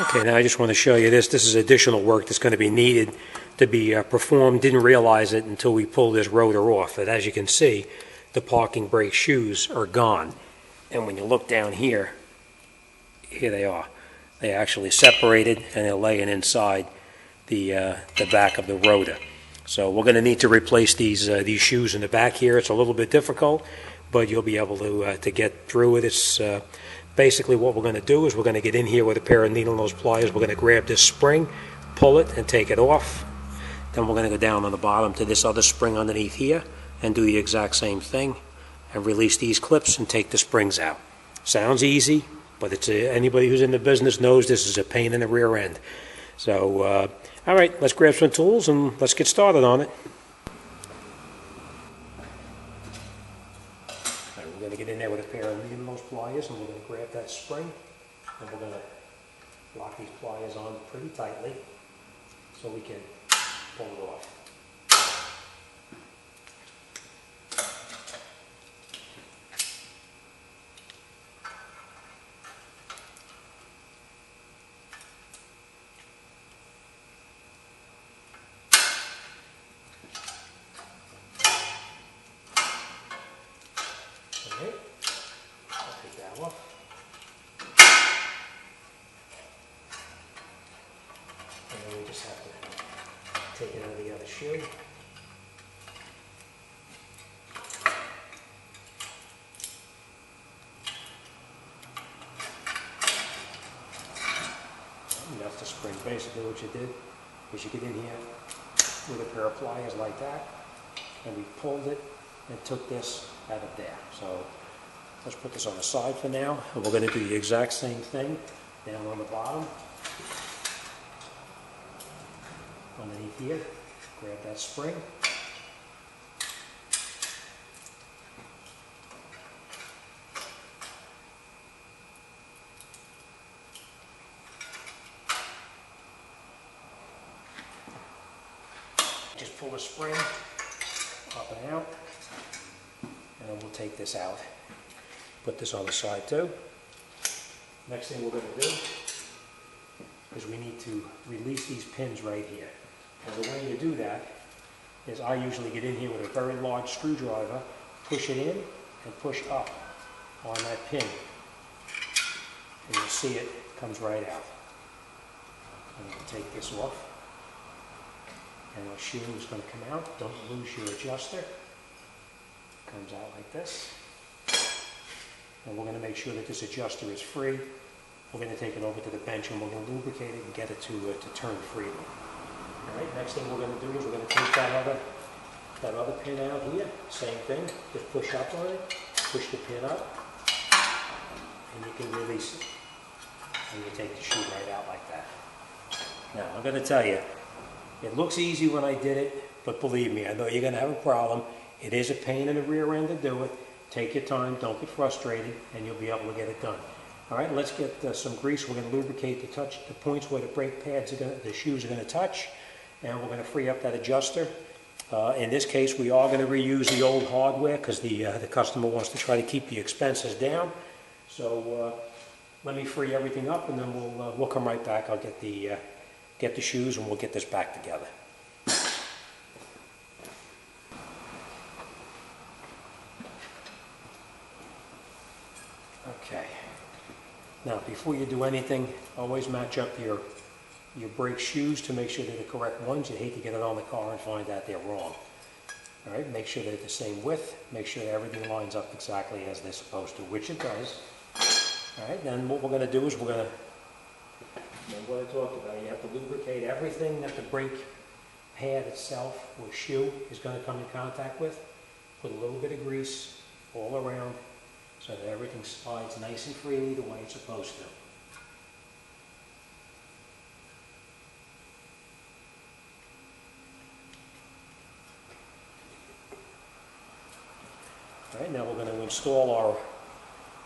Okay, now I just want to show you this. This is additional work that's going to be needed to be performed. Didn't realize it until we pulled this rotor off. But as you can see, the parking brake shoes are gone. And when you look down here, here they are. They actually separated and they're laying inside the back of the rotor. So we're going to need to replace these shoes in the back here. It's a little bit difficult, but you'll be able to get through it. It's basically what we're going to do is we're going to get in here with a pair of needle nose pliers. We're going to grab this spring, pull it, and take it off. Then we're going to go down on the bottom to this other spring underneath here and do the exact same thing and release these clips and take the springs out. Sounds easy, but it's anybody who's in the business knows this is a pain in the rear end. So, all right, let's grab some tools and let's get started on it. We're going to get in there with a pair of needle nose pliers and we're going to grab that spring and we're going to lock these pliers on pretty tightly so we can pull it off. Okay, I'll take that off. And then we just have to take it out of the other shoe. And that's the spring. Basically what you did is you get in here with a pair of pliers like that, and we pulled it and took this out of there. So let's put this on the side for now, and we're going to do the exact same thing down on the bottom. Underneath here, grab that spring. Just pull the spring up and out, and then we'll take this out. Put this on the side too. Next thing we're going to do is we need to release these pins right here. And the way you do that is I usually get in here with a very large screwdriver, push it in and push up on that pin. And you'll see it comes right out. And we'll take this off. And our shoe is going to come out. Don't lose your adjuster. Comes out like this. And we're going to make sure that this adjuster is free. We're going to take it over to the bench and we're going to lubricate it and get it to turn freely. All right, next thing we're going to do is we're going to take that other pin out here. Same thing, just push up on it, push the pin up, and you can release it. And you take the shoe right out like that. Now, I'm going to tell you, it looks easy when I did it, but believe me, I know you're going to have a problem. It is a pain in the rear end to do it. Take your time, don't get frustrated, and you'll be able to get it done. All right, let's get some grease. We're going to lubricate the points where the brake pads the shoes are going to touch, and we're going to free up that adjuster. In this case, we are going to reuse the old hardware because the customer wants to try to keep the expenses down. So let me free everything up, and then we'll come right back. I'll get the shoes, and we'll get this back together. Okay. Now, before you do anything, always match up your brake shoes to make sure they're the correct ones. You hate to get it on the car and find out they're wrong. All right, make sure they're the same width. Make sure that everything lines up exactly as they're supposed to, which it does. All right, then what we're going to do is what I talked about, you have to lubricate everything that the brake pad itself or shoe is going to come in contact with. Put a little bit of grease all around so that everything slides nice and freely the way it's supposed to. All right, now we're going to install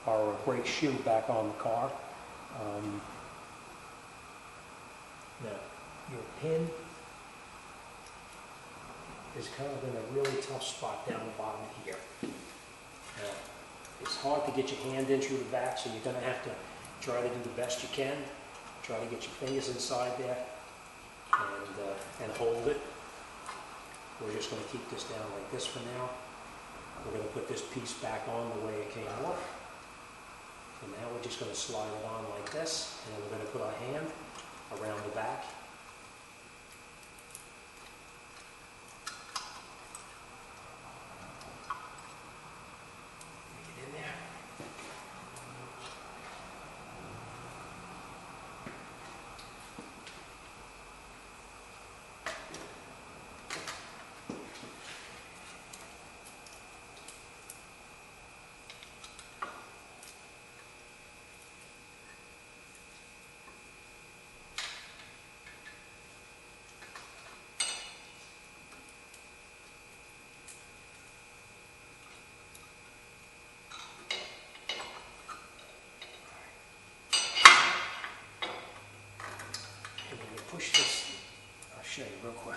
our brake shoe back on the car. Now, your pin is kind of in a really tough spot down the bottom here. Now, it's hard to get your hand in through the back, so you're going to have to try to do the best you can. Try to get your fingers inside there and hold it. We're just going to keep this down like this for now. We're going to put this piece back on the way it came off. So now we're just going to slide it on like this, and then we're going to put our hand around the back. Get in there. Push this, I'll show you real quick.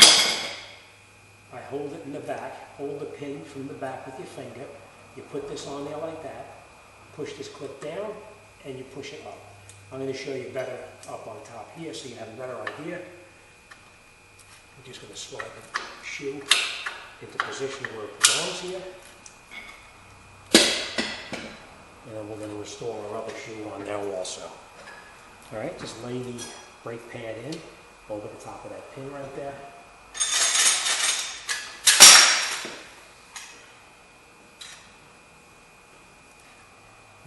I hold it in the back, hold the pin from the back with your finger. You put this on there like that, push this clip down, and you push it up. I'm going to show you better up on top here so you have a better idea. I'm just going to slide the shoe into position where it belongs here. And then we're going to install our other shoe on there also. Alright, just lay the brake pad in over the top of that pin right there.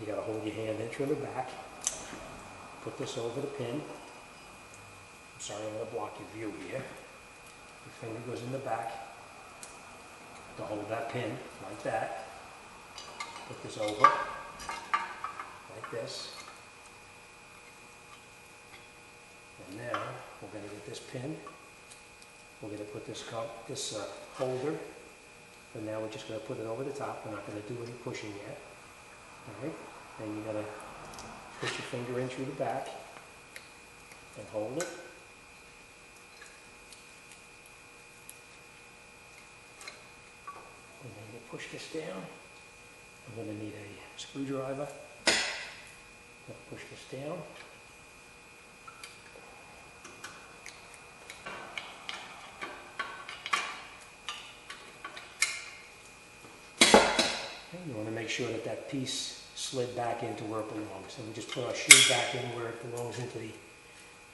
You got to hold your hand in through the back. Put this over the pin. I'm sorry, I'm going to block your view here. Your finger goes in the back to hold that pin like that. Put this over like this. And now we're going to get this pin. We're going to put this holder. And now we're just going to put it over the top. We're not going to do any pushing yet. All right. Then you're going to put your finger in through the back and hold it. And then you push this down. I'm going to need a screwdriver. Push this down. You want to make sure that that piece slid back into where it belongs. And we just put our shoe back in where it belongs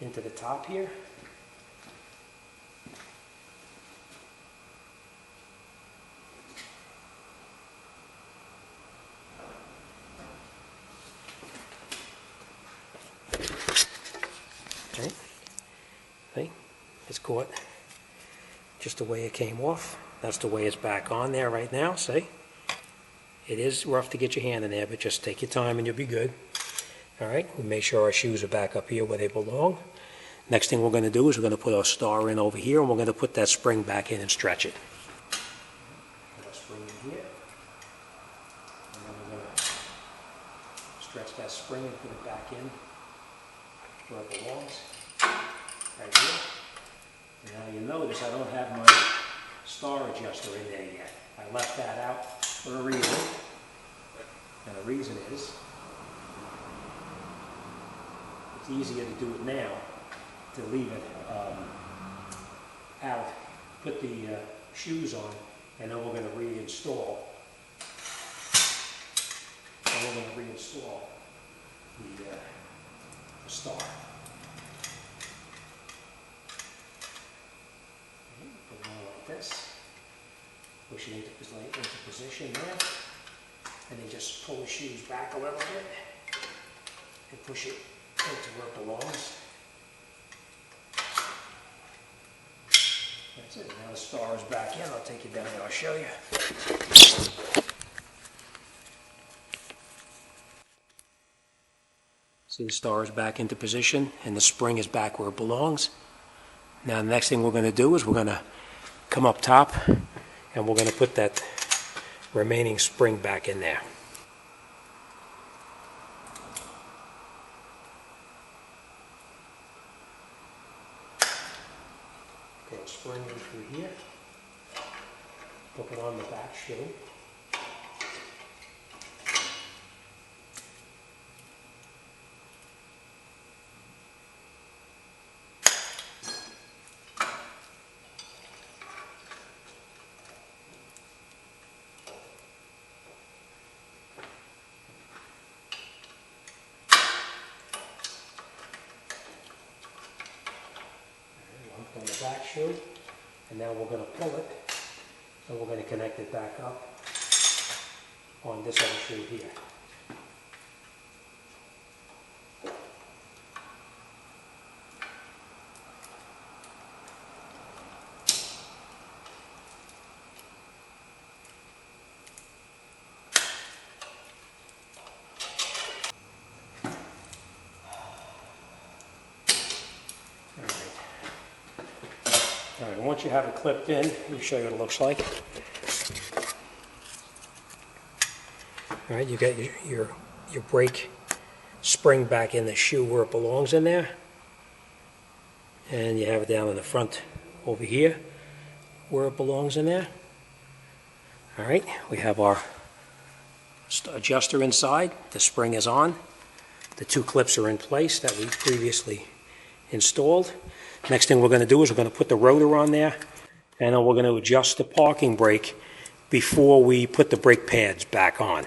into the top here. Okay. See? It's caught just the way it came off. That's the way it's back on there right now, see? It is rough to get your hand in there, but just take your time and you'll be good. All right, we make sure our shoes are back up here where they belong. Next thing we're going to do is we're going to put our star in over here, and we're going to put that spring back in and stretch it. Put our spring in here. And then we're going to stretch that spring and put it back in where it belongs, right here. And now you notice I don't have my star adjuster in there yet. I left that out for a reason, and the reason is it's easier to do it now, to leave it out, put the shoes on, and then we're going to reinstall. The star. Okay, put it on like this. Push it into position there, and then just pull the shoes back a little bit and push it into where it belongs. That's it. Now the star is back in. I'll take you down and I'll show you. See, the star is back into position and the spring is back where it belongs. Now the next thing we're going to do is we're going to come up top and we're going to put that remaining spring back in there. Put a spring in through here. Hook it on the back shoe. on the back shoe, and now we're going to pull it, and we're going to connect it back up on this other shoe here. All right, once you have it clipped in, let me show you what it looks like. All right, you got your brake spring back in the shoe where it belongs in there. And you have it down in the front over here where it belongs in there. All right, we have our adjuster inside. The spring is on. The two clips are in place that we previously installed. Next thing we're going to do is we're going to put the rotor on there, and then we're going to adjust the parking brake before we put the brake pads back on.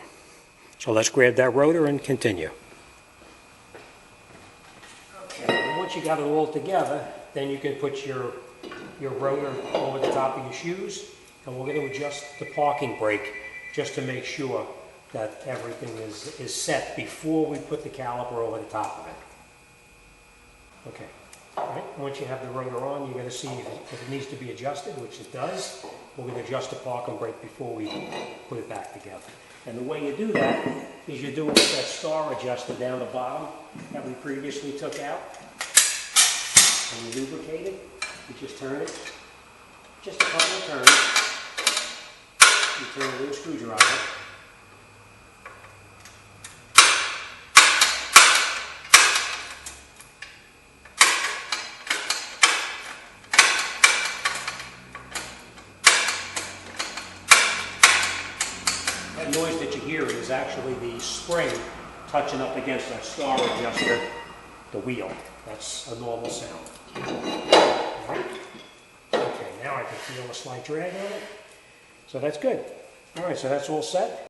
So let's grab that rotor and continue. Okay, once you got it all together, then you can put your rotor over the top of your shoes, and we're going to adjust the parking brake just to make sure that everything is set before we put the caliper over the top of it. Okay. All right. Once you have the rotor on, you're going to see if it needs to be adjusted, which it does. We're going to adjust the parking brake before we put it back together. And the way you do that is you do it with that star adjuster down the bottom that we previously took out. And you lubricate it. You just turn it just a couple of turns. You turn it with a screwdriver. That noise that you hear is actually the spring touching up against that star adjuster, the wheel. That's a normal sound. All right. Okay, now I can feel a slight drag on it. So that's good. All right, so that's all set.